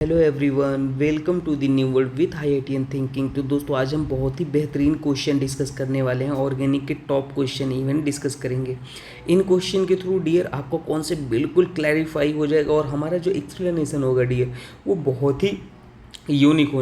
Hello everyone, welcome to the new world with IITian thinking. तो दोस्तों आज हम बहुत ही बेहतरीन क्वेश्चन डिस्कस करने वाले हैं। ऑर्गेनिक के टॉप क्वेश्चन इवन डिस्कस करेंगे। इन क्वेश्चन के थ्रू डियर आपको कॉन्सेप्ट बिल्कुल क्लैरिफाई हो जाएगा और हमारा जो एक्सप्लेनेशन होगा डियर वो बहुत ही यूनिक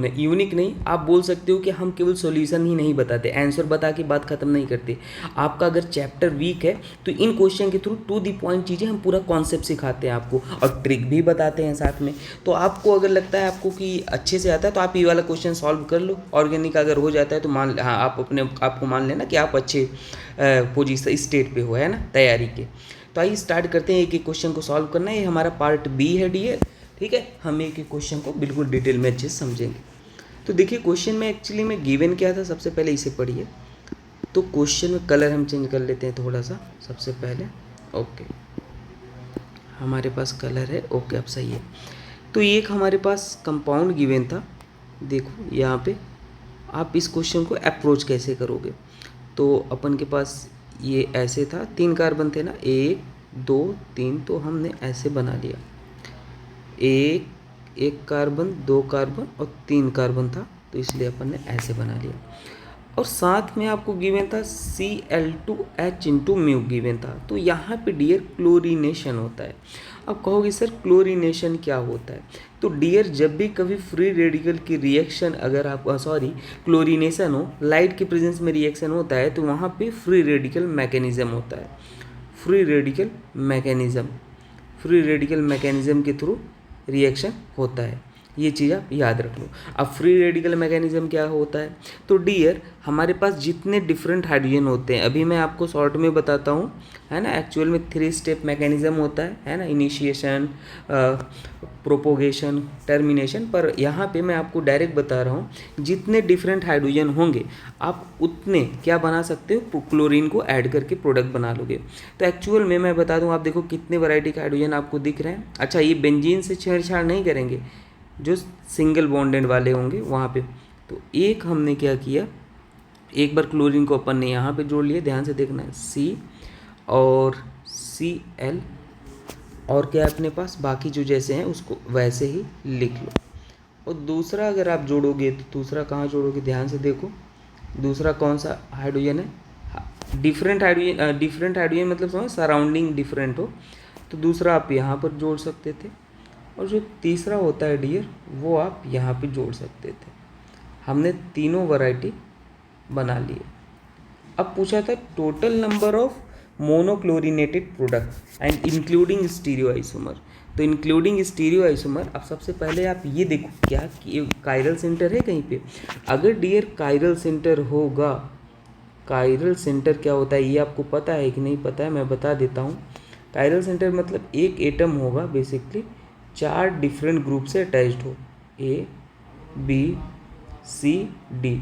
नहीं, आप बोल सकते हो कि हम केवल सॉल्यूशन ही नहीं बताते, आंसर बता के बात खत्म नहीं करते। आपका अगर चैप्टर वीक है तो इन क्वेश्चन के थ्रू टू दी पॉइंट चीज़ें हम पूरा कॉन्सेप्ट सिखाते हैं आपको और ट्रिक भी बताते हैं साथ में। तो आपको अगर लगता है आपको कि अच्छे से आता है तो आप ये वाला क्वेश्चन सॉल्व कर लो। ऑर्गेनिक अगर हो जाता है तो आप आपको मान लेना कि आप अच्छे पोजीशन स्टेट पे हो, है ना, तैयारी के। तो आइए स्टार्ट करते हैं। एक एक क्वेश्चन को सॉल्व करना है। ये हमारा पार्ट बी है डियर, ठीक है। हम एक एक क्वेश्चन को बिल्कुल डिटेल में अच्छे से समझेंगे। तो देखिए क्वेश्चन में एक्चुअली में गिवन क्या था, सबसे पहले इसे पढ़िए। तो क्वेश्चन में कलर हम चेंज कर लेते हैं थोड़ा सा सबसे पहले। ओके, हमारे पास कलर है। ओके, अब सही है। तो एक हमारे पास कंपाउंड गिवन था। देखो यहाँ पे आप इस क्वेश्चन को अप्रोच कैसे करोगे। तो अपन के पास ये ऐसे था, 3 कार्बन थे ना, 1 2 3। तो हमने ऐसे बना लिया, एक कार्बन, 2 कार्बन और 3 कार्बन था, तो इसलिए अपन ने ऐसे बना लिया। और साथ में आपको गिवन था Cl2H इंटू म्यू गिवन था। तो यहाँ पे डियर क्लोरीनेशन होता है। अब कहोगे सर क्लोरीनेशन क्या होता है। तो डियर जब भी कभी फ्री रेडिकल की रिएक्शन, अगर आप क्लोरीनेशन हो, लाइट के प्रेजेंस में रिएक्शन होता है, तो वहाँ पे फ्री रेडिकल मैकेनिज्म होता है। फ्री रेडिकल मैकेनिज्म के थ्रू रिएक्शन होता है। ये चीज़ आप याद रख लो। अब फ्री रेडिकल मैकेनिज्म क्या होता है। तो डियर हमारे पास जितने डिफरेंट हाइड्रोजन होते हैं, अभी मैं आपको शॉर्ट में बताता हूँ, है ना। एक्चुअल में 3 स्टेप मैकेनिज्म होता है ना, इनिशिएशन, प्रोपोगेशन, टर्मिनेशन। पर यहाँ पे मैं आपको डायरेक्ट बता रहा हूँ, जितने डिफरेंट हाइड्रोजन होंगे आप उतने क्या बना सकते हो, क्लोरीन को ऐड करके प्रोडक्ट बना लोगे। तो एक्चुअल में मैं बता दूँ, आप देखो कितने वैरायटी के हाइड्रोजन आपको दिख रहे हैं। अच्छा, ये बेंजीन से छेड़छाड़ नहीं करेंगे, जो सिंगल बॉन्डेड वाले होंगे वहाँ पे। तो एक हमने क्या किया, एक बार क्लोरीन को अपन ने यहाँ पे जोड़ लिया, ध्यान से देखना है, C और Cl, और क्या है अपने पास, बाकी जो जैसे हैं उसको वैसे ही लिख लो। और दूसरा अगर आप जोड़ोगे तो दूसरा कहाँ जोड़ोगे, ध्यान से देखो। दूसरा कौन सा हाइड्रोजन है, डिफरेंट हाइड्रोजन मतलब समझ, सराउंडिंग डिफरेंट हो, तो दूसरा आप यहाँ पर जोड़ सकते थे। और जो तीसरा होता है डियर, वो आप यहाँ पे जोड़ सकते थे। हमने तीनों वैरायटी बना लिए। अब पूछा था total number of monochlorinated product and including stereo isomer. तो इंक्लूडिंग स्टीरियो आइसोमर, अब सबसे पहले आप ये देखो क्या कायरल सेंटर है कहीं पे। अगर डियर कायरल सेंटर होगा, कायरल सेंटर क्या होता है ये आपको पता है कि नहीं पता है, मैं बता देता हूँ। कायरल सेंटर मतलब एक एटम होगा बेसिकली 4 डिफरेंट ग्रुप से अटैच्ड हो, A B C D,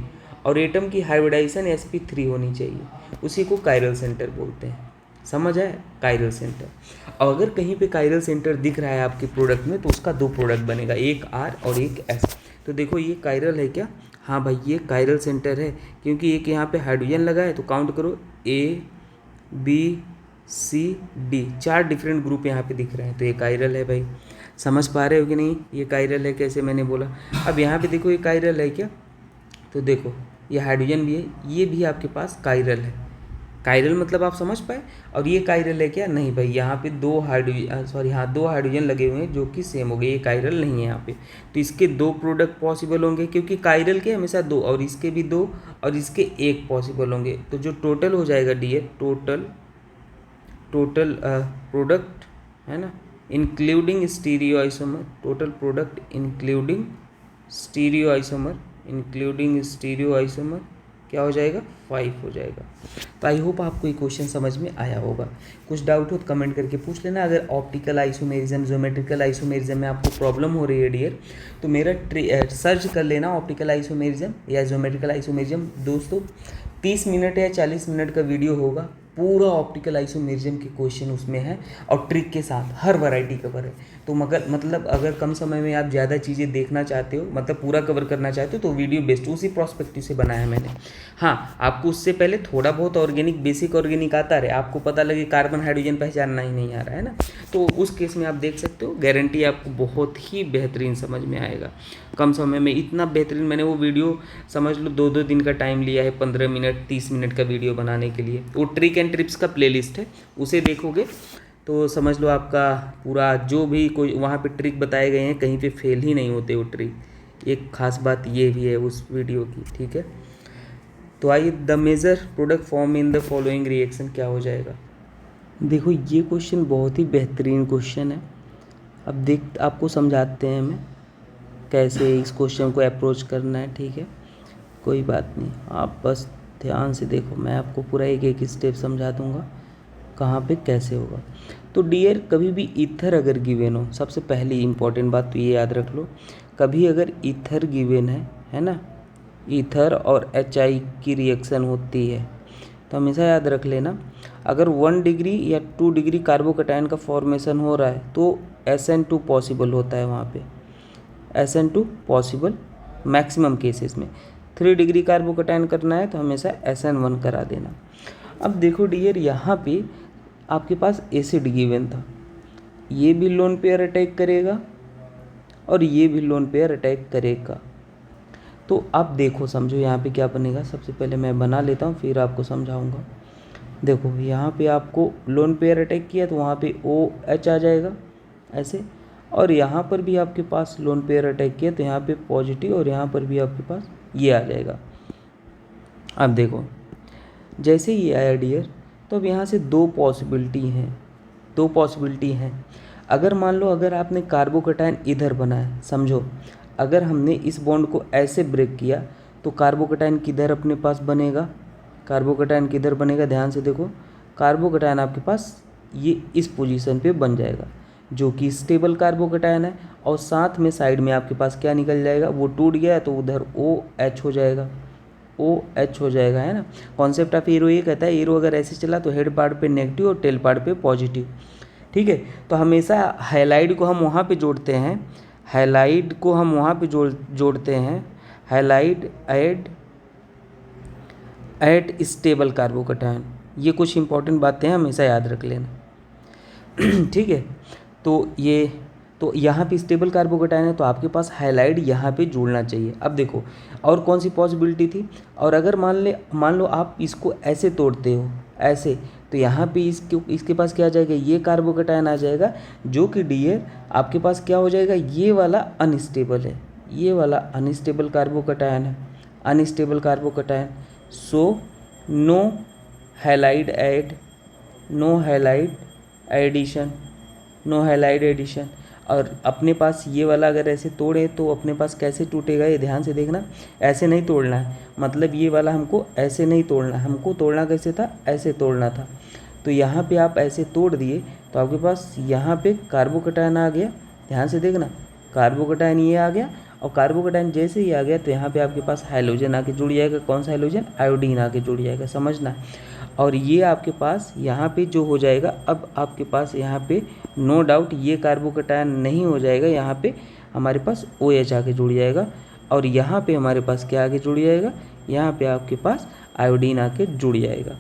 और एटम की हाइब्रिडाइजेशन sp3 होनी चाहिए, उसी को कायरल सेंटर बोलते हैं। समझ आया, कायरल सेंटर। और अगर कहीं पे कायरल सेंटर दिख रहा है आपके प्रोडक्ट में, तो उसका 2 प्रोडक्ट बनेगा, एक R और एक S। तो देखो ये कायरल है क्या, हाँ भाई ये कायरल सेंटर है, क्योंकि एक यहाँ पे हाइड्रोजन लगा है। तो काउंट करो, A B C D, 4 different group यहाँ पे दिख रहे हैं, तो ये कायरल है भाई। समझ पा रहे हो कि नहीं, ये कायरल है, कैसे मैंने बोला। अब यहाँ पे देखो ये कायरल है क्या, तो देखो ये हाइड्रोजन भी है, ये भी आपके पास कायरल है। कायरल मतलब आप समझ पाए। और ये कायरल है क्या, नहीं भाई, यहाँ पे 2 हाइड्रोजन लगे हुए हैं जो कि सेम हो गए, ये कायरल नहीं है यहाँ पे। तो इसके 2 प्रोडक्ट पॉसिबल होंगे, क्योंकि कायरल के हमेशा 2, और इसके भी 2 और इसके 1 पॉसिबल होंगे। तो जो टोटल हो जाएगा डियर, टोटल प्रोडक्ट, है ना, including stereo isomer, total product including stereo isomer क्या हो जाएगा, 5 हो जाएगा। तो आई होप आपको ये क्वेश्चन समझ में आया होगा। कुछ डाउट हो तो कमेंट करके पूछ लेना। अगर ऑप्टिकल आइसोमेरिज्म, ज्योमेट्रिकल आइसोमेरिज्म में आपको प्रॉब्लम हो रही है डियर, तो मेरा सर्च कर लेना ऑप्टिकल आइसोमेरिज्म या ज्योमेट्रिकल आइसोमेरिज्म। दोस्तों 30 मिनट या 40 मिनट का वीडियो होगा, पूरा ऑप्टिकल आइसोमेरिज्म के क्वेश्चन उसमें है और ट्रिक के साथ हर वैरायटी कवर है। तो मगर मतलब अगर कम समय में आप ज़्यादा चीज़ें देखना चाहते हो, मतलब पूरा कवर करना चाहते हो, तो वीडियो बेस्ट उसी प्रॉस्पेक्टिव से बनाया है मैंने। हाँ, आपको उससे पहले थोड़ा बहुत ऑर्गेनिक, बेसिक ऑर्गेनिक आता रहे, आपको पता लगे कार्बन हाइड्रोजन पहचानना ही नहीं आ रहा है ना, तो उस केस में आप देख सकते हो, गारंटी आपको बहुत ही बेहतरीन समझ में आएगा। कम समय में इतना बेहतरीन, मैंने वो वीडियो समझ लो 2-2 दिन का टाइम लिया है, 15 मिनट 30 मिनट का वीडियो बनाने के लिए। वो ट्रिक एंड ट्रिप्स का प्लेलिस्ट है, उसे देखोगे तो समझ लो आपका पूरा जो भी कोई वहाँ पे ट्रिक बताए गए हैं कहीं पे फेल ही नहीं होते वो ट्रिक। एक खास बात ये भी है उस वीडियो की, ठीक है। तो आइए, the major product form in the following reaction क्या हो जाएगा। देखो ये क्वेश्चन बहुत ही बेहतरीन क्वेश्चन है। अब आपको समझाते हैं मैं कैसे इस क्वेश्चन को अप्रोच करना है, ठीक है। कोई बात नहीं, आप बस ध्यान से देखो, मैं आपको पूरा एक एक स्टेप समझा दूंगा कहाँ पे कैसे होगा। तो डियर, कभी भी ईथर अगर गिवन हो, सबसे पहली इंपॉर्टेंट बात तो ये याद रख लो, कभी अगर ईथर गिवन है ना, ईथर और HI की रिएक्शन होती है तो हमेशा याद रख लेना, अगर 1 डिग्री या 2 डिग्री कार्बोकैटायन का फॉर्मेशन हो रहा है तो SN2 पॉसिबल होता है वहाँ पे, SN2 पॉसिबल मैक्सिमम केसेस में। 3 डिग्री कार्बोकैटायन करना है तो हमेशा SN1 करा देना। अब देखो डियर, यहाँ पे आपके पास एसिड गिवन था, ये भी लोन पेयर अटैक करेगा और ये भी लोन पेयर अटैक करेगा। तो आप देखो समझो यहाँ पे क्या बनेगा। सबसे पहले मैं बना लेता हूँ फिर आपको समझाऊंगा। देखो यहाँ पे आपको लोन पेयर अटैक किया तो वहाँ पे OH आ जाएगा ऐसे, और यहाँ पर भी आपके पास लोन पेयर अटैक किया तो यहाँ पे पॉजिटिव, और यहाँ पर भी आपके पास ये आ जाएगा। अब देखो जैसे ये आया डियर, तो अब यहाँ से दो पॉसिबिलिटी हैं। अगर मान लो अगर आपने कार्बोकैटायन इधर बनाया, समझो अगर हमने इस बॉन्ड को ऐसे ब्रेक किया तो कार्बोकैटायन किधर अपने पास बनेगा, कार्बोकैटायन किधर बनेगा, ध्यान से देखो, कार्बोकैटायन आपके पास ये इस पोजीशन पे बन जाएगा जो कि स्टेबल कार्बोकैटायन है, और साथ में साइड में आपके पास क्या निकल जाएगा, वो टूट गया तो उधर OH हो जाएगा, OH हो जाएगा, है ना। कॉन्सेप्ट ऑफ एरो ये कहता है एरो अगर ऐसे चला तो हेड पार्ट पे नेगेटिव और टेल पार्ट पे पॉजिटिव, ठीक है। तो हमेशा हाइलाइड को हम वहाँ पे जोड़ते हैं, हाइलाइड एट स्टेबल कार्बोकैटायन। ये कुछ इंपॉर्टेंट बातें हैं, हमेशा याद रख लेना ठीक है। तो यहाँ पे स्टेबल कार्बोकैटायन है तो आपके पास हाइलाइड यहाँ पे जोड़ना चाहिए। अब देखो और कौन सी पॉसिबिलिटी थी, और अगर मान लो आप इसको ऐसे तोड़ते हो ऐसे, तो यहाँ पे इसके पास क्या आ जाएगा, ये कार्बोकैटायन आ जाएगा, जो कि डियर आपके पास क्या हो जाएगा, ये वाला अनस्टेबल है, ये वाला अनस्टेबल कार्बोकैटायन है, unstable carbocation. So no halide addition. और अपने पास ये वाला अगर ऐसे तोड़े तो अपने पास कैसे टूटेगा, ये ध्यान से देखना, ऐसे नहीं तोड़ना है, मतलब ये वाला हमको ऐसे नहीं तोड़ना, हमको तोड़ना कैसे था, ऐसे तोड़ना था। तो यहाँ पे आप ऐसे तोड़ दिए तो आपके पास यहाँ पे कार्बोकैटायन आ गया, ध्यान से देखना, कार्बोकैटायन ये आ गया, और कार्बोकैटायन जैसे ही आ गया तो यहाँ पे आपके पास हाइड्रोजन आके जुड़ जाएगा। कौन सा हाइड्रोजन, आयोडीन आके जुड़ जाएगा, समझना। और ये आपके पास यहाँ पे जो हो जाएगा, अब आपके पास यहाँ पे नो डाउट ये कार्बोकैटायन नहीं हो जाएगा, यहाँ पे हमारे पास OH आके जुड़ जाएगा, और यहाँ पे हमारे पास क्या आके जुड़ जाएगा, यहाँ पे आपके पास आयोडीन आके जुड़ जाएगा,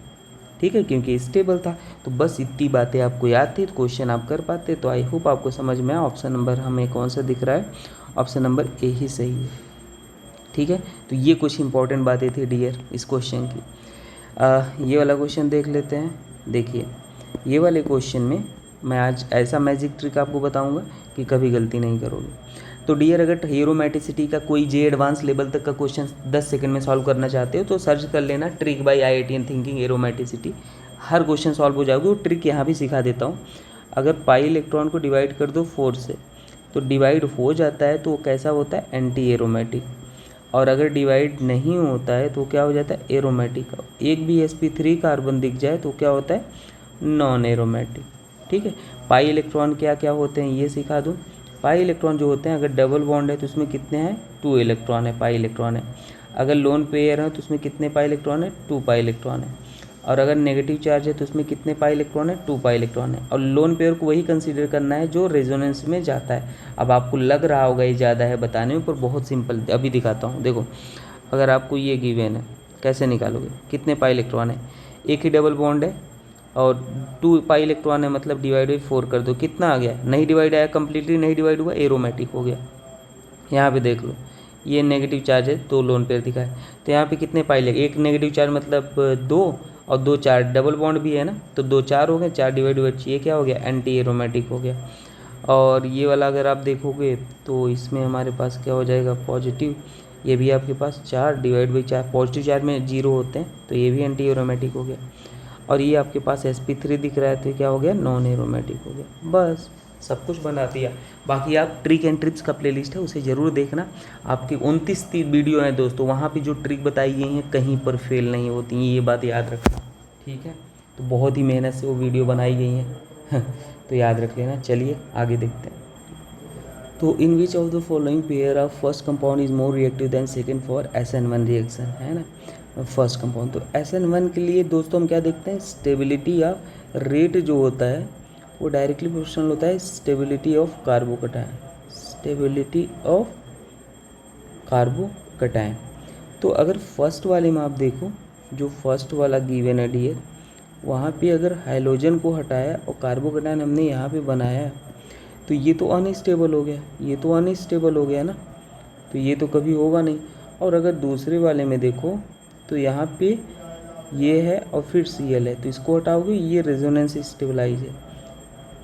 ठीक है, क्योंकि स्टेबल था। तो बस इतनी बातें आपको याद थी तो क्वेश्चन आप कर पाते। तो आई होप आपको समझ में आया। ऑप्शन नंबर हमें कौन सा दिख रहा है, ऑप्शन नंबर A ही सही है, ठीक है। तो ये कुछ इंपॉर्टेंट बातें थी डियर इस क्वेश्चन की। ये वाला क्वेश्चन देख लेते हैं। देखिए ये वाले क्वेश्चन में मैं आज ऐसा मैजिक ट्रिक आपको बताऊंगा कि कभी गलती नहीं करोगे। तो डियर, अगर एरोमेटिसिटी का कोई जे एडवांस लेवल तक का क्वेश्चन 10 सेकंड में सॉल्व करना चाहते हो तो सर्च कर लेना trick bye IITian thinking aromaticity, हर क्वेश्चन सॉल्व हो जाएगा। वो ट्रिक यहाँ भी सिखा देता हूँ। अगर पाई इलेक्ट्रॉन को डिवाइड कर दो 4 से तो डिवाइड हो जाता है, तो वो कैसा होता है, एंटी एरोमेटिक। और अगर डिवाइड नहीं होता है तो क्या हो जाता है, एरोमेटिक। एक भी sp3 कार्बन दिख जाए तो क्या होता है, नॉन एरोमेटिक, ठीक है। पाई इलेक्ट्रॉन क्या क्या होते हैं ये सिखा दूँ। पाई इलेक्ट्रॉन जो होते हैं, अगर डबल बॉन्ड है तो उसमें कितने हैं, 2 इलेक्ट्रॉन है, पाई इलेक्ट्रॉन है। अगर लोन पेयर है तो उसमें कितने पाई इलेक्ट्रॉन है, 2 पाई इलेक्ट्रॉन है। और अगर नेगेटिव चार्ज है तो उसमें कितने पाई इलेक्ट्रॉन है, 2 पाई इलेक्ट्रॉन है। और लोन पेयर को वही कंसीडर करना है जो रेजोनेंस में जाता है। अब आपको लग रहा होगा ये ज़्यादा है बताने में, पर बहुत सिंपल, अभी दिखाता हूँ। देखो अगर आपको ये गिवन है, कैसे निकालोगे, कितने पाई इलेक्ट्रॉन है, एक ही डबल बॉन्ड है और 2 पाई इलेक्ट्रॉन है, मतलब डिवाइड बाई 4 कर दो, कितना आ गया, नहीं डिवाइड आया, कंप्लीटली नहीं डिवाइड हुआ, एरोमेटिक हो गया। यहाँ पे देख लो ये नेगेटिव चार्ज है, 2 लोन पेयर दिखा है, तो यहाँ पे कितने पाई लगे, एक नेगेटिव चार्ज मतलब 2 और 2 4, डबल बॉन्ड भी है ना, तो 2 4 हो गए, 4 डिवाइड बाई 6 ये क्या हो गया, एंटी एरोमेटिक हो गया। और ये वाला अगर आप देखोगे तो इसमें हमारे पास क्या हो जाएगा, पॉजिटिव, ये भी आपके पास 4 डिवाइड बाई 4, पॉजिटिव चार्ज में 0 होते हैं तो ये भी एंटी एरोमेटिक हो गया। और ये आपके पास sp3 दिख रहा है तो क्या हो गया, नॉन एरोमेटिक हो गया। बस सब कुछ बना दिया। बाकी आप ट्रिक एंड ट्रिप्स का प्लेलिस्ट है उसे ज़रूर देखना, आपकी 29 वीडियो हैं दोस्तों, वहाँ पे जो ट्रिक बताई गई हैं कहीं पर फेल नहीं होती हैं, ये बात याद रखना, ठीक है। तो बहुत ही मेहनत से वो वीडियो बनाई गई हैं तो याद रख लेना। चलिए आगे देखते हैं। तो in which of the following pair of first compound is more reactive than second for SN1 reaction, है ना, फर्स्ट कंपाउंड। तो SN1 के लिए दोस्तों हम क्या देखते हैं, स्टेबिलिटी या रेट जो होता है वो डायरेक्टली प्रोपोर्शनल होता है stability of carbocation, stability of carbocation. तो अगर फर्स्ट वाले में आप देखो, जो फर्स्ट वाला गिवन है डियर, वहाँ पे अगर हाइड्रोजन को हटाया और कार्बोकटायन हमने यहाँ पे बनाया, तो ये तो अनस्टेबल हो गया, ये तो अनस्टेबल हो गया ना, तो ये तो कभी होगा नहीं। और अगर दूसरे वाले में देखो तो यहाँ पे ये है और फिर Cl है, तो इसको हटाओगे, ये रेजोनेंस स्टेबलाइज है,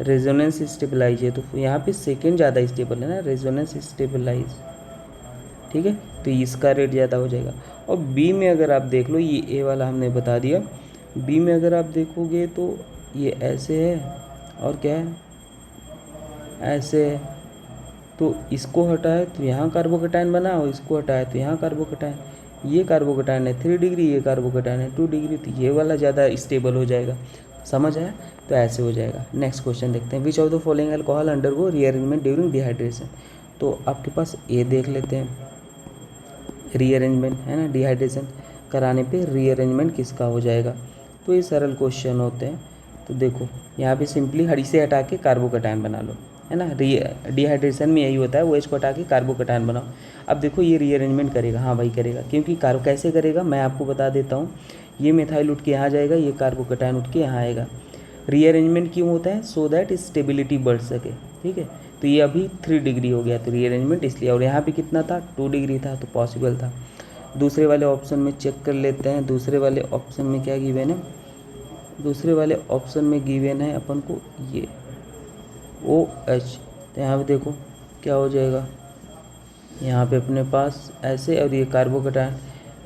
रेजोनेंस स्टेबलाइज है, तो यहाँ पे सेकेंड ज़्यादा स्टेबल है ना, रेजोनेंस स्टेबलाइज, ठीक है, तो इसका रेट ज़्यादा हो जाएगा। और बी में अगर आप देख लो, ये ए वाला हमने बता दिया, बी में अगर आप देखोगे तो ये ऐसे है और क्या है, ऐसे है, तो इसको हटाए तो यहाँ कार्बोकटायन बना और इसको हटाए तो यहाँ कार्बोकटायन, ये कार्बोकटायन है 3 डिग्री, ये कार्बोकटायन है 2 डिग्री, तो ये वाला ज़्यादा स्टेबल हो जाएगा, समझ आया, तो ऐसे हो जाएगा। नेक्स्ट क्वेश्चन देखते हैं, विच of the following alcohol undergo rearrangement during dehydration. तो आपके पास ए देख लेते हैं, रीअरेंजमेंट है ना, डिहाइड्रेशन कराने पे रीअरेंजमेंट किसका हो जाएगा, तो ये सरल क्वेश्चन होते हैं। तो देखो यहाँ पे सिंपली हड़ी से हटा के कार्बोकटायन बना लो, है ना, डिहाइड्रेशन में यही होता है, वो OH को हटा के कार्बोकटायन बनाओ। अब देखो ये रीअरेंजमेंट करेगा, हाँ भाई करेगा, क्योंकि कैसे करेगा मैं आपको बता देता हूँ, ये मिथाइल उठ के यहाँ जाएगा, ये कार्बोकटायन उठ के यहाँ आएगा। रीअरेंजमेंट क्यों होता है, सो दैट स्टेबिलिटी बढ़ सके, ठीक है। तो ये अभी 3 डिग्री हो गया तो रीअरेंजमेंट इसलिए, और यहाँ पे कितना था, 2 डिग्री था, तो पॉसिबल था। दूसरे वाले ऑप्शन में चेक कर लेते हैं, दूसरे वाले ऑप्शन में क्या गिवन है, दूसरे वाले ऑप्शन में गिवन है अपन को ये OH, तो यहाँ पे देखो क्या हो जाएगा, यहाँ पे अपने पास ऐसे, और ये कार्बोकटायन,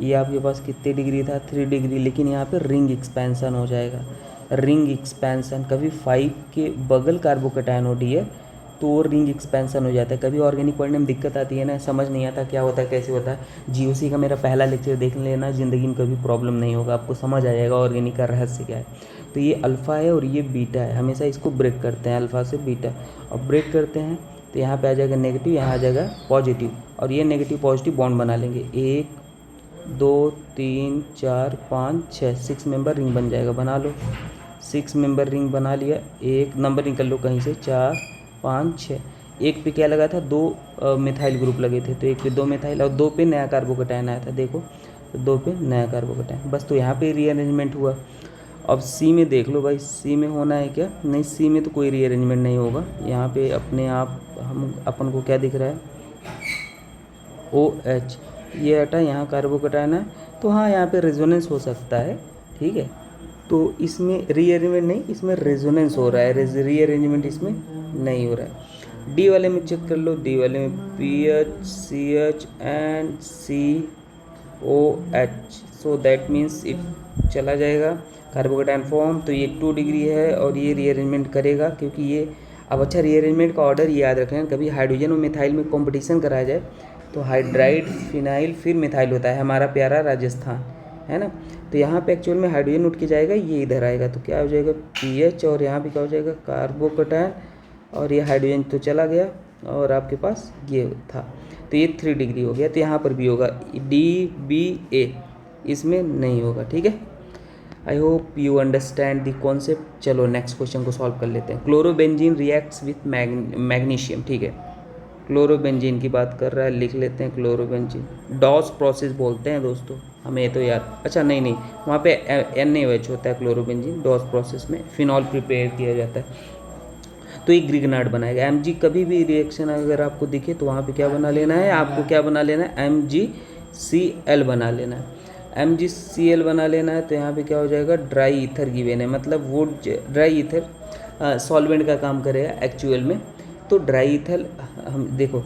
ये आपके पास कितने डिग्री था, 3 डिग्री, लेकिन यहाँ पे रिंग एक्सपेंशन हो जाएगा, रिंग एक्सपेंशन, कभी 5 के बगल कार्बोकटायन होती है तो वो रिंग एक्सपेंशन हो जाता है। कभी ऑर्गेनिक पढ़ने में दिक्कत आती है ना, समझ नहीं आता क्या होता है कैसे होता है, GOC का मेरा पहला लेक्चर देख लेना, ज़िंदगी में कभी प्रॉब्लम नहीं होगा, आपको समझ आ जाएगा ऑर्गेनिक का रहस्य क्या है। तो ये अल्फ़ा है और ये बीटा है, हमेशा इसको ब्रेक करते हैं, अल्फ़ा से बीटा, और ब्रेक करते हैं तो यहाँ पे आ जाएगा नेगेटिव, यहाँ आ जाएगा पॉजिटिव, और ये नेगेटिव पॉजिटिव बॉन्ड बना लेंगे, 1 2 3 4 5 6, 6 मेंबर रिंग बन जाएगा, बना लो, 6 मेंबर रिंग बना लिया, एक नंबर निकल लो कहीं से, 4 5 6, एक पे क्या लगा था, 2 मिथाइल ग्रुप लगे थे, तो एक पे 2 मिथाइल और 2 पे नया कार्बोकटायन आया था, देखो तो 2 पे नया कार्बोकटायन, बस, तो यहाँ पे रीअरेंजमेंट हुआ। अब सी में देख लो भाई, सी में होना है क्या, नहीं सी में तो कोई रीअरेंजमेंट नहीं होगा, यहाँ पे अपने आप हम अपन को क्या दिख रहा है, OH, ये हटा, यहाँ कार्बोकटायन है, तो हाँ यहाँ पे रेजोनेंस हो सकता है, ठीक है, तो इसमें रीअरेंजमेंट नहीं, इसमें रेजोनेंस हो रहा है, रीअरेंजमेंट इसमें नहीं हो रहा है। डी वाले में चेक कर लो, डी वाले में PH CH and COH, so that means it चला जाएगा कार्बोकटायन फॉर्म, तो ये 2 डिग्री है और ये रीअरेंजमेंट करेगा, क्योंकि ये, अब अच्छा रीअरेंजमेंट का ऑर्डर ये याद रख लेना, कभी हाइड्रोजन और मिथाइल में कंपटीशन कराया जाए तो हाइड्राइड फिनाइल फिर मिथाइल होता है, हमारा प्यारा राजस्थान, है ना, तो यहाँ पे एक्चुअल में हाइड्रोजन उठ के जाएगा, ये इधर आएगा, तो क्या हो जाएगा PH, और यहाँ पे क्या हो जाएगा कार्बोकटायन, और ये हाइड्रोजन तो चला गया और आपके पास ये था, तो ये 3 डिग्री हो गया, तो यहाँ पर भी होगा DBA, इसमें नहीं होगा, ठीक है। I hope you understand the concept. चलो नेक्स्ट क्वेश्चन को सॉल्व कर लेते हैं। क्लोरोबेंजीन रिएक्ट्स विथ मैग्नीशियम, ठीक है, क्लोरोबेंजीन की बात कर रहा है, लिख लेते हैं क्लोरोबेंजीन। डॉस प्रोसेस बोलते हैं दोस्तों, हमें ये तो याद, अच्छा नहीं वहाँ पे NaOH होता है क्लोरोबेंजीन। डॉस प्रोसेस में फिनॉल प्रिपेयर किया जाता है तो एक ग्रिगनार्ड बनाएगा। Mg कभी भी रिएक्शन अगर आपको दिखे तो वहाँ पे क्या बना लेना है आपको, क्या बना लेना है, MgCl बना लेना है। MgCl बना लेना है तो यहाँ पे क्या हो जाएगा, ड्राई ईथर गिवन है, मतलब वो ड्राई ईथर सॉल्वेंट का काम करेगा एक्चुअल में। तो ड्राई ईथर हम देखो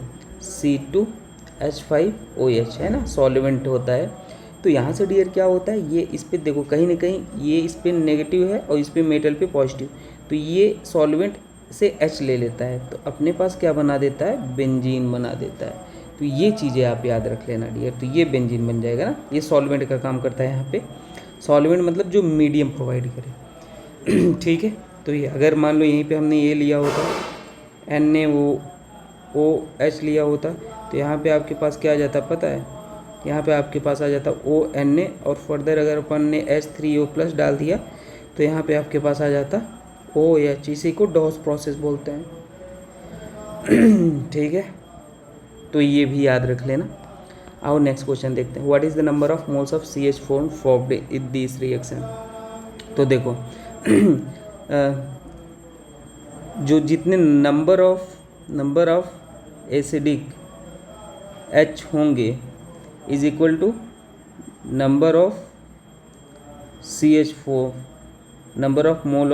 C2H5OH है ना, सॉल्वेंट होता है। तो यहाँ से डियर क्या होता है, ये इस पे देखो कहीं ना कहीं ये इस पे नेगेटिव है और इस पे मेटल पे पॉजिटिव, तो ये सॉल्वेंट से H ले लेता है तो अपने पास क्या बना देता है, बेंजीन बना देता है। तो ये चीज़ें आप याद रख लेना डियर। तो ये बेंजीन बन जाएगा ना, ये सॉल्वेंट का काम करता है यहाँ पे। सॉल्वेंट मतलब जो मीडियम प्रोवाइड करे ठीक है। तो ये अगर मान लो यहीं पे हमने ये लिया होता, NaOH लिया होता, तो यहाँ पे आपके पास क्या आ जाता पता है, यहाँ पे आपके पास आ जाता ONa, और फर्दर अगर अपन ने H3O+ डाल दिया तो यहाँ पे आपके पास आ जाता OH। इसी को डॉस प्रोसेस बोलते हैं ठीक है, तो ये भी याद रख लेना। आओ नेक्स्ट क्वेश्चन देखते हैं। What is the number of moles of CH4 formed in this reaction. तो देखो जो जितने नंबर ऑफ एसिडिक H होंगे is equal to number of CH4, number of mole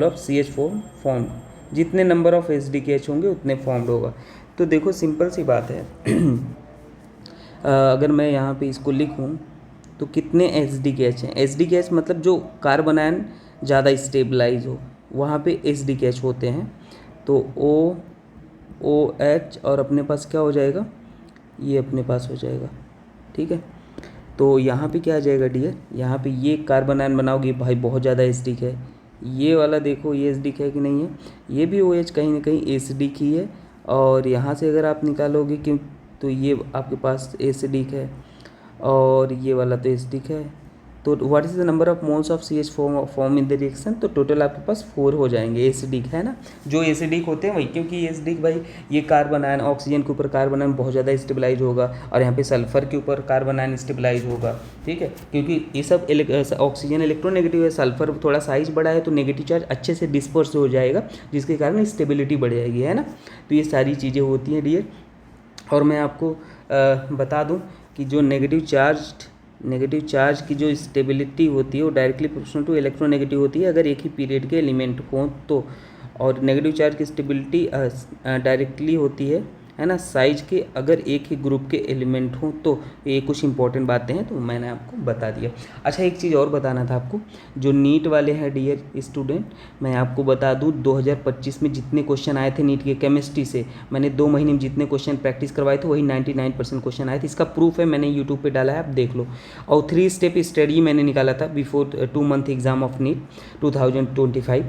of CH4 form. जितने नंबर ऑफ SDKH होंगे उतने formed होगा। तो देखो सिंपल सी बात है अगर मैं यहाँ पे इसको लिखूँ तो कितने SDKH हैं, SDKH मतलब जो कार्बन आयन ज़्यादा स्टेबलाइज हो, वहाँ पे SDKH होते हैं। तो OH और अपने पास क्या हो जाएगा, ये अपने पास हो जाएगा, ठीक है। तो यहाँ पे क्या आ जाएगा डियर, यहाँ पे ये कार्बन आयन बनाओगे भाई बहुत ज़्यादा एसिडिक है, ये वाला देखो ये एसिडिक है कि नहीं है, ये भी OH कहीं ना कहीं एसिडिक ही है। और यहाँ से अगर आप निकालोगे क्यों, तो ये आपके पास एसिडिक है और ये वाला तो एसिडिक है। तो what is the number of moles of CH4 form in the reaction, तो टोटल आपके पास 4 हो जाएंगे। एसिडिक है ना, जो एसिडिक होते हैं वही, क्योंकि एसिडिक भाई ये कार्बन आयन, ऑक्सीजन के ऊपर कार्बन आयन बहुत ज़्यादा स्टेबलाइज होगा और यहाँ पे सल्फर के ऊपर कार्बन आयन स्टेबलाइज होगा, ठीक है। क्योंकि ये सब ऑक्सीजन इलेक्ट्रोनेगेटिव है, सल्फर थोड़ा साइज बड़ा है तो नेगेटिव चार्ज अच्छे से डिस्पर्स हो जाएगा, जिसके कारण स्टेबिलिटी बढ़ जाएगी, है ना। तो ये सारी चीज़ें होती हैं डियर। और मैं आपको बता दूँ कि जो नेगेटिव चार्ज की जो स्टेबिलिटी होती है वो डायरेक्टली प्रोपोर्शनल टू इलेक्ट्रोनेगेटिव होती है अगर एक ही पीरियड के एलिमेंट हों तो। और नेगेटिव चार्ज की स्टेबिलिटी डायरेक्टली होती है ना, साइज के अगर एक ही ग्रुप के एलिमेंट हों तो। ये कुछ इंपॉर्टेंट बातें हैं तो मैंने आपको बता दिया। अच्छा एक चीज़ और बताना था आपको, जो नीट वाले हैं डियर स्टूडेंट, मैं आपको बता दूं 2025 में जितने क्वेश्चन आए थे नीट के केमिस्ट्री से, मैंने 2 महीने में जितने क्वेश्चन प्रैक्टिस करवाए थे वही 99% क्वेश्चन आए थे। इसका प्रूफ है, मैंने यूट्यूब पर डाला है, आप देख लो। और 3 स्टेप स्टडी मैंने निकाला था before 2 month exam of NEET 2025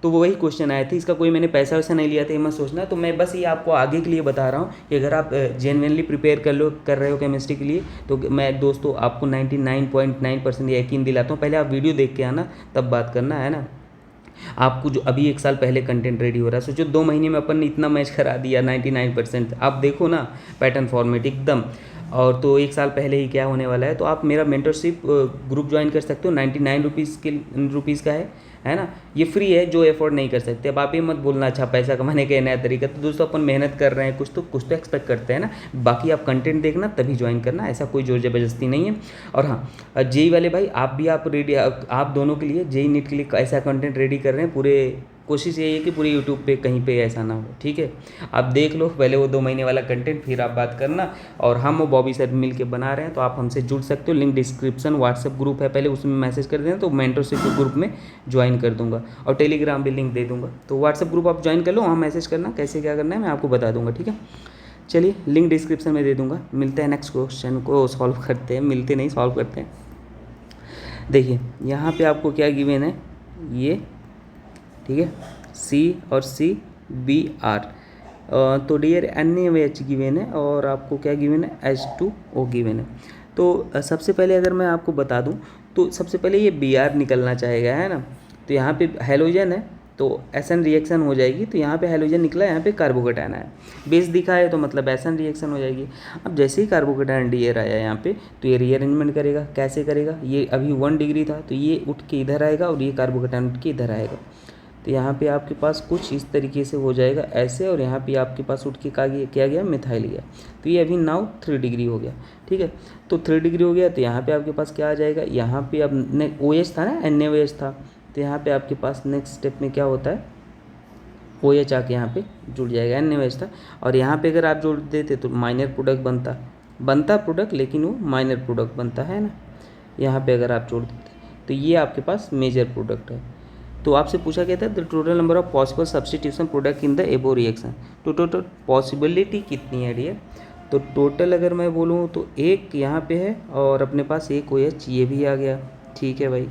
तो वो वही क्वेश्चन आए थे। इसका कोई मैंने पैसा वैसा नहीं लिया था, ये मत सोचना। तो मैं बस ये आपको आगे के लिए बता रहा हूँ कि अगर आप जेन्युइनली प्रिपेयर कर रहे हो केमिस्ट्री के लिए, तो मैं दोस्तों आपको 99.9% यकीन दिलाता हूँ। पहले आप वीडियो देख के आना, तब बात करना, है ना। आपको जो अभी 1 साल पहले कंटेंट रेडी हो रहा है, सोचो 2 महीने में अपन ने इतना मैच करा दिया 99%। आप देखो ना पैटर्न फॉर्मेट एकदम। और तो 1 साल पहले ही क्या होने वाला है। तो आप मेरा मेंटरशिप ग्रुप ज्वाइन कर सकते हो, 99 रुपीज़ का है ना। ये फ्री है, जो अफोर्ड नहीं कर सकते। अब आप ये मत बोलना अच्छा पैसा कमाने का नया तरीका। तो दोस्तों अपन मेहनत कर रहे हैं, कुछ तो एक्सपेक्ट करते हैं ना। बाकी आप कंटेंट देखना तभी ज्वाइन करना, ऐसा कोई जोर जबरदस्ती नहीं है। और हाँ जेई वाले भाई, आप भी रेडी, आप दोनों के लिए, जेई नीट के लिए ऐसा कंटेंट रेडी कर रहे हैं। पूरे कोशिश यही है कि पूरे यूट्यूब पे कहीं पे ऐसा ना हो, ठीक है। आप देख लो पहले वो 2 महीने वाला कंटेंट, फिर आप बात करना। और हम और बॉबी सर मिल के बना रहे हैं, तो आप हमसे जुड़ सकते हो। लिंक डिस्क्रिप्शन, व्हाट्सएप ग्रुप है, पहले उसमें मैसेज कर देना तो मेंटरशिप ग्रुप में ज्वाइन कर दूंगा। और टेलीग्राम भी लिंक दे दूंगा, तो व्हाट्सएप ग्रुप आप ज्वाइन कर लो, वहाँ मैसेज करना कैसे क्या करना है मैं आपको बता दूंगा, ठीक है। चलिए लिंक डिस्क्रिप्शन में दे दूंगा। मिलते हैं नेक्स्ट क्वेश्चन को सॉल्व करते हैं, मिलते नहीं सॉल्व करते हैं। देखिए यहाँ पे आपको क्या गिवन है, ये ठीक है, C और CBr। तो डियर NaOH गिवन है और आपको क्या गिवन है, H2O गिवन है। तो सबसे पहले अगर मैं आपको बता दूं तो सबसे पहले ये Br निकलना चाहेगा, है ना। तो यहाँ पे हैलोजन है तो एसन रिएक्शन हो जाएगी, तो यहाँ पे हैलोजन निकला, यहाँ पे कार्बोकेटायन आया, बेस दिखा है तो मतलब एसन रिएक्शन हो जाएगी। अब जैसे ही कार्बोकेटायन Dr आया यहाँ पे तो ये रीअरेंजमेंट करेगा। कैसे करेगा, ये अभी 1 डिग्री था तो ये उठ के इधर आएगा और ये कार्बोकेटायन उठ के इधर आएगा। तो यहाँ पे आपके पास कुछ इस तरीके से हो जाएगा ऐसे, और यहाँ पे आपके पास उठ के क्या गया, मिथाइल गया। तो ये अभी नाउ 3 डिग्री हो गया, ठीक है। तो 3 डिग्री हो गया तो यहाँ पे आपके पास क्या आ जाएगा, यहाँ पे अब OH था ना, NaOH था, तो यहाँ पे आपके पास नेक्स्ट स्टेप में क्या होता है, OH आके यहाँ पे जुड़ जाएगा, NaOH था, और यहाँ पे अगर आप जोड़ देते तो माइनर प्रोडक्ट बनता प्रोडक्ट, लेकिन वो माइनर प्रोडक्ट बनता है ना। यहाँ पे अगर आप जोड़ देते तो ये आपके पास मेजर प्रोडक्ट है। तो आपसे पूछा गया था the total number of possible substitution product in the एबो रिएक्शन, तो टोटल पॉसिबिलिटी कितनी है डियर। तो टोटल अगर मैं बोलूँ तो एक यहाँ पे है और अपने पास एक OH ये भी आ गया, ठीक है भाई,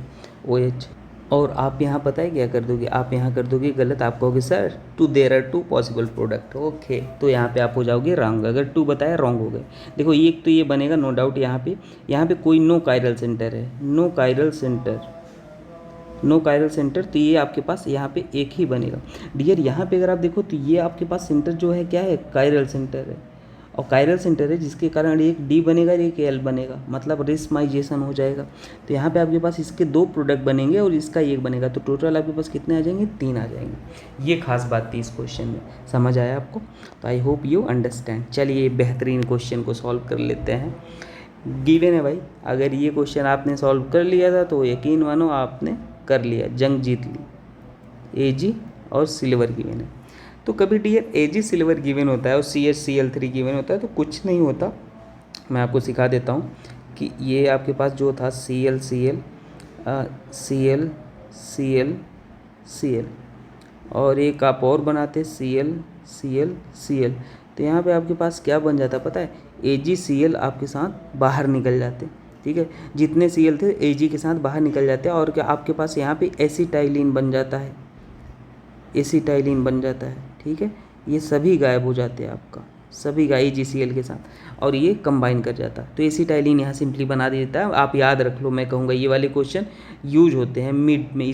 OH। और आप यहाँ पता है क्या कर दोगे, आप यहाँ कर दोगे गलत, आप कहोगे sir there are 2 possible product, okay. तो यहाँ पे आप हो जाओगे रॉन्ग, अगर 2 बताया रॉन्ग हो गए। देखो एक तो ये बनेगा नो डाउट, यहाँ पे कोई नो कायरल सेंटर है, नो कायरल सेंटर, तो ये आपके पास यहाँ पे एक ही बनेगा डियर। यहाँ पे अगर आप देखो तो ये आपके पास सेंटर जो है क्या है, कायरल सेंटर है, और कायरल सेंटर है जिसके कारण एक D बनेगा, एक L बनेगा, मतलब रेसमाइजेशन हो जाएगा। तो यहाँ पे आपके पास इसके 2 प्रोडक्ट बनेंगे और इसका एक बनेगा, तो टोटल आपके पास कितने आ जाएंगे, 3 आ जाएंगे। ये खास बात थी इस क्वेश्चन में, समझ आया आपको। तो आई होप यू अंडरस्टैंड। चलिए बेहतरीन क्वेश्चन को सॉल्व कर लेते हैं। गिवन है भाई, अगर ये क्वेश्चन आपने सॉल्व कर लिया था तो यकीन मानो आपने कर लिया, जंग जीत ली। Ag और सिल्वर गिवन है, तो कभी डियर Ag सिल्वर गिवन होता है और CH गिवन होता है तो कुछ नहीं होता। मैं आपको सिखा देता हूँ कि ये आपके पास जो था Cl और एक आप और बनाते Cl, तो यहाँ पे आपके पास क्या बन जाता पता है, AgCl आपके साथ बाहर निकल जाते, ठीक है। जितने Cl थे Ag के साथ बाहर निकल जाते हैं, और क्या आपके पास यहाँ पे एसिटाइलिन बन जाता है, ठीक है। ये सभी गायब हो जाते हैं आपका, सभी का AgCl के साथ, और ये कंबाइन कर जाता है। तो एसिटाइलिन यहाँ सिंपली बना देता है। आप याद रख लो, मैं कहूँगा ये वाले क्वेश्चन यूज होते हैं मिड में,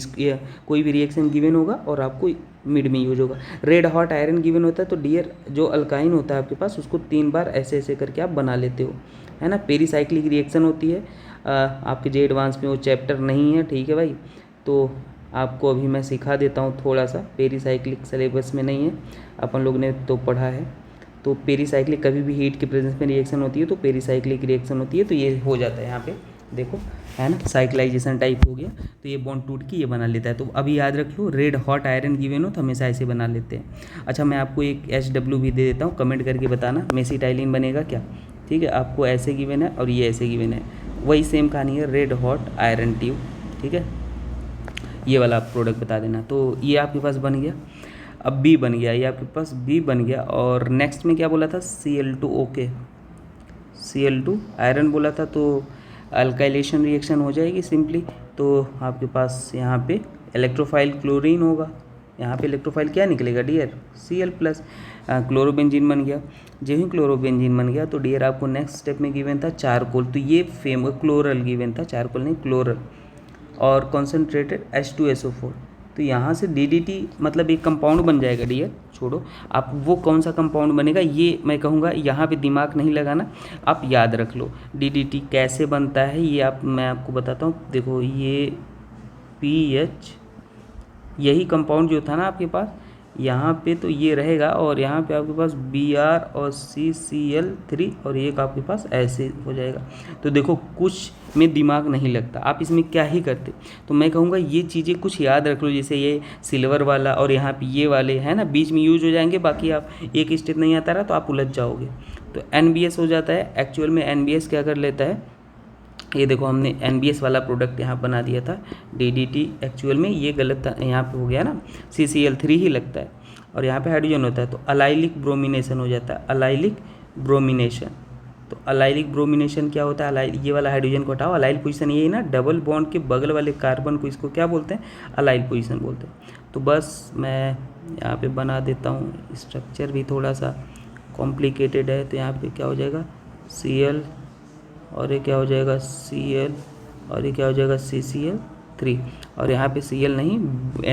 कोई भी रिएक्शन गिवन होगा और आपको मिड में यूज होगा। रेड हॉट आयरन गिवन होता है तो डियर जो अल्काइन होता है आपके पास उसको 3 बार ऐसे ऐसे करके आप बना लेते हो, है ना। पेरीसाइक्लिक रिएक्शन होती है, आपके जे एडवांस में वो चैप्टर नहीं है, ठीक है भाई। तो आपको अभी मैं सिखा देता हूँ थोड़ा सा, पेरीसाइक्लिक सिलेबस में नहीं है, अपन लोग ने तो पढ़ा है। तो पेरीसाइक्लिक कभी भी हीट के प्रेजेंस में रिएक्शन होती है तो पेरीसाइक्लिक रिएक्शन होती है, तो ये हो जाता है यहाँ पे देखो, है ना, साइक्लाइजेशन टाइप हो गया, तो ये बॉन्ड टूट के ये बना लेता है। तो अभी याद रख लो, रेड हॉट आयरन गिवन हो तो हमेशा ऐसे बना लेते हैं। अच्छा, मैं आपको एक HW भी दे देता हूँ, कमेंट करके बताना मेसिटाइलिन बनेगा क्या, ठीक है। आपको ऐसे गिवन है और ये ऐसे गिवन है, वही सेम कहानी है, रेड हॉट आयरन ट्यूब, ठीक है। ये वाला प्रोडक्ट बता देना। तो ये आपके पास बन गया, अब B बन गया, ये आपके पास B बन गया। और नेक्स्ट में क्या बोला था, Cl2, ओके, Cl2 आयरन बोला था, तो अल्काइलेशन रिएक्शन हो जाएगी सिंपली। तो आपके पास यहाँ पे इलेक्ट्रोफाइल क्लोरीन होगा, यहाँ पे इलेक्ट्रोफाइल क्या निकलेगा डियर, Cl+, क्लोरोबेंजीन बन गया। जो ही क्लोरोबेंजीन बन गया तो डियर आपको नेक्स्ट स्टेप में गिवन था चारकोल, तो ये क्लोरल गिवन था, चारकोल नहीं क्लोरल, और कॉन्सेंट्रेटेड H2SO4। तो यहाँ से DDT मतलब एक कंपाउंड बन जाएगा डियर, छोड़ो आप वो कौन सा कंपाउंड बनेगा ये मैं कहूँगा, यहाँ पे दिमाग नहीं लगाना, आप याद रख लो DDT कैसे बनता है, ये मैं आपको बताता हूँ। देखो ये PH, यही कंपाउंड जो था ना आपके पास यहाँ पे, तो ये रहेगा, और यहाँ पे आपके पास Br और CCl3, और एक आपके पास ऐसे हो जाएगा। तो देखो कुछ में दिमाग नहीं लगता, आप इसमें क्या ही करते। तो मैं कहूँगा ये चीज़ें कुछ याद रख लो, जैसे ये सिल्वर वाला और यहाँ पे ये वाले है ना बीच में यूज हो जाएंगे, बाकी आप एक स्टेप नहीं आता रहा तो आप उलझ जाओगे। तो NBS हो जाता है, एक्चुअल में NBS क्या कर लेता है, ये देखो हमने NBS वाला प्रोडक्ट यहाँ बना दिया था DDT, एक्चुअल में ये गलत था, यहाँ पे हो गया ना, CCl3 ही लगता है, और यहाँ पे हाइड्रोजन होता है तो अलाइलिक ब्रोमिनेशन हो जाता है, अलाइलिक ब्रोमिनेशन। तो अलाइलिक ब्रोमिनेशन क्या होता है, ये वाला हाइड्रोजन को हटाओ, अलाइल पोजीशन यही ना, डबल बॉन्ड के बगल वाले कार्बन को इसको क्या बोलते हैं, अलाइल पोजीशन बोलते हैं। तो बस मैं यहाँ पे बना देता हूँ, स्ट्रक्चर भी थोड़ा सा कॉम्प्लिकेटेड है, तो यहाँ पे क्या हो जाएगा, Cl और ये क्या हो जाएगा Cl, और ये क्या हो जाएगा CCl3, और यहाँ पे Cl नहीं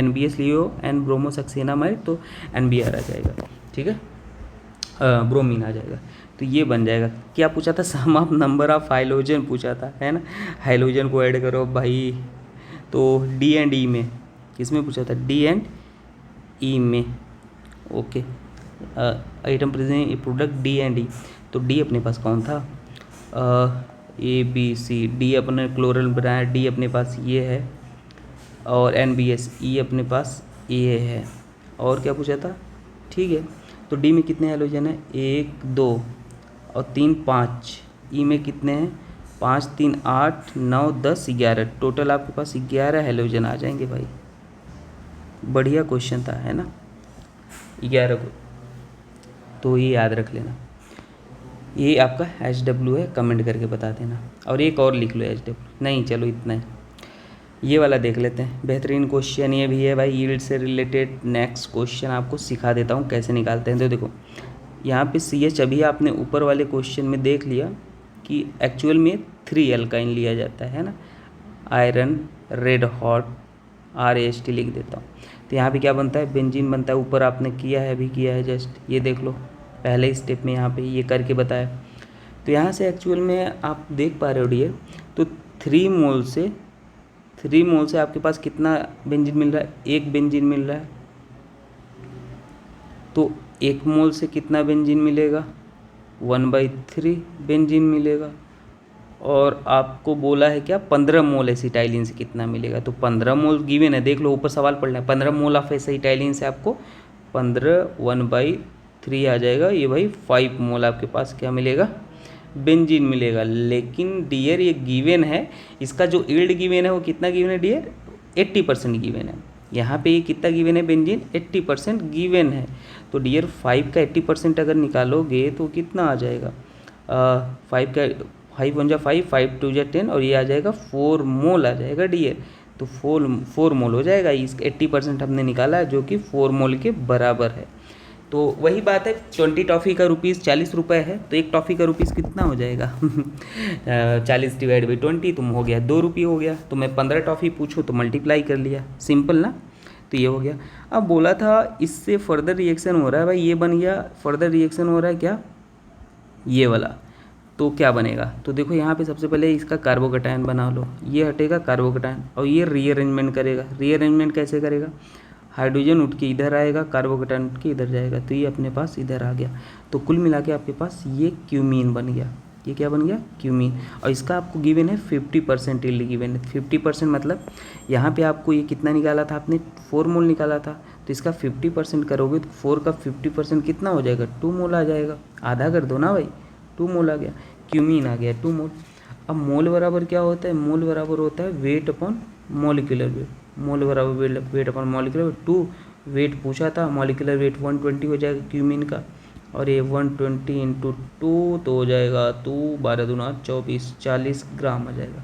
NBS लियो एन ब्रोमोसक्सेनामाइड, तो NBr आ जाएगा, ठीक है, ब्रोमीन आ जाएगा। तो ये बन जाएगा। क्या पूछा था, सम ऑफ नंबर ऑफ हाइलोजन पूछा था, है ना, हाइलोजन को ऐड करो भाई। तो डी एंड ई में, किसमें पूछा था, डी एंड ई में, okay. Item present product D and E, तो डी अपने पास कौन था, ABC, डी अपने क्लोरल बनाया, डी अपने पास ये है, और NBS ई अपने पास ये है, और क्या पूछा था, ठीक है। तो डी में कितने हैलोजन है, 1 2 और 3 5, ई में कितने हैं, 5 3 8 9 10 11, टोटल आपके पास 11 हैलोजन आ जाएंगे भाई। बढ़िया क्वेश्चन था, है ना, 11 को, तो ये याद रख लेना। ये आपका HW है, कमेंट करके बता देना, और एक और लिख लो HW, नहीं चलो इतना है। ये वाला देख लेते हैं, बेहतरीन क्वेश्चन ये भी है भाई, यील्ड से रिलेटेड। नेक्स्ट क्वेश्चन आपको सिखा देता हूँ कैसे निकालते हैं। तो देखो यहाँ पे CH अभी आपने ऊपर वाले क्वेश्चन में देख लिया कि एक्चुअल में 3 एल्काइन लिया जाता है ना, आयरन, रेड हॉट, RAST लिख देता हूँ। तो यहाँ पे क्या बनता है, बेंजीन बनता है। ऊपर आपने किया है, अभी किया है जस्ट, ये देख लो पहले स्टेप में यहाँ पे ये करके बताया। तो यहाँ से एक्चुअल में आप देख पा रहे हो डियर, तो 3 मोल से आपके पास कितना बेंजीन मिल रहा है, 1 बेंजीन मिल रहा है। तो 1 मोल से कितना बेंजीन मिलेगा, 1/3 बेंजीन मिलेगा। और आपको बोला है क्या, 15 मोल एसिटाइलिन से कितना मिलेगा, तो 15 मोल गिवन है, देख लो ऊपर सवाल पढ़ना है। 15 मोल ऑफ एसिटाइलिन से आपको 15 1/3 आ जाएगा, ये भाई 5 मोल आपके पास क्या मिलेगा, बेंजीन मिलेगा। लेकिन डियर ये गिवन है, इसका जो यील्ड गिवन है वो कितना गिवन है डियर, 80% गिवन है। यहाँ पे ये कितना गिवन है बेंजीन, 80% गिवन है। तो डियर 5 का 80% अगर निकालोगे तो कितना आ जाएगा, 5 का 5 1 जा 5, 5 2 जा 10, और ये आ जाएगा 4 मोल आ जाएगा डियर। तो 4 मोल हो जाएगा, इस 80% हमने निकाला है जो कि 4 मोल के बराबर है। तो वही बात है, 20 टॉफ़ी का रुपीज़ 40 रुपये है, तो एक टॉफ़ी का रुपीज़ कितना हो जाएगा 40 डिवाइड बाई 20, तुम हो गया 2 रुपये हो गया। तो मैं 15 टॉफ़ी पूछूँ तो मल्टीप्लाई कर लिया, सिंपल ना। तो ये हो गया। अब बोला था इससे फर्दर रिएक्शन हो रहा है भाई, ये बन गया, फर्दर रिएक्शन हो रहा है क्या, ये वाला। तो क्या बनेगा, तो देखो यहाँ पे सबसे पहले इसका कार्बोकटायन बना लो, ये हटेगा कार्बोकटायन, और ये रीअरेंजमेंट करेगा। रीअरेंजमेंट कैसे करेगा, हाइड्रोजन उठ के इधर आएगा, कार्बोकटायन उठ के इधर जाएगा, तो ये अपने पास इधर आ गया। तो कुल मिला के आपके पास ये क्यूमीन बन गया। ये क्या बन गया, क्यूमीन। और इसका आपको गिवन है 50% यील्ड गिवन है। 50% मतलब यहाँ पे आपको ये कितना निकाला था आपने, 4 मोल निकाला था, तो इसका 50% करोगे तो 4 का 50% कितना हो जाएगा, 2 मोल आ जाएगा। आधा कर दो ना भाई, 2 मोल आ गया, क्यूमीन आ गया 2 मोल। अब मोल बराबर क्या होता है, मोल बराबर होता है weight upon molecular weight. Mole बराबर weight upon molecular weight, 2 weight पूछा था, मॉलिक्यूलर वेट 120 हो जाएगा क्यूमीन का, और ये 120 इंटू 2 तो हो जाएगा 2 12 दूना 24 40 ग्राम आ जाएगा।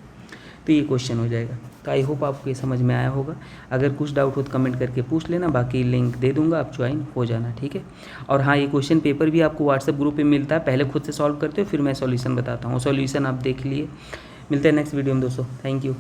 तो ये क्वेश्चन हो जाएगा। तो आई होप आपको ये समझ में आया होगा। अगर कुछ डाउट हो तो कमेंट करके पूछ लेना, बाकी लिंक दे दूंगा, आप ज्वाइन हो जाना, ठीक है। और हाँ, ये क्वेश्चन पेपर भी आपको व्हाट्सएप ग्रुप पे मिलता है, पहले खुद से सॉल्व करते हो फिर मैं सॉल्यूशन बताता हूँ, सॉल्यूशन आप देख लिए। मिलते हैं नेक्स्ट वीडियो में दोस्तों, थैंक यू।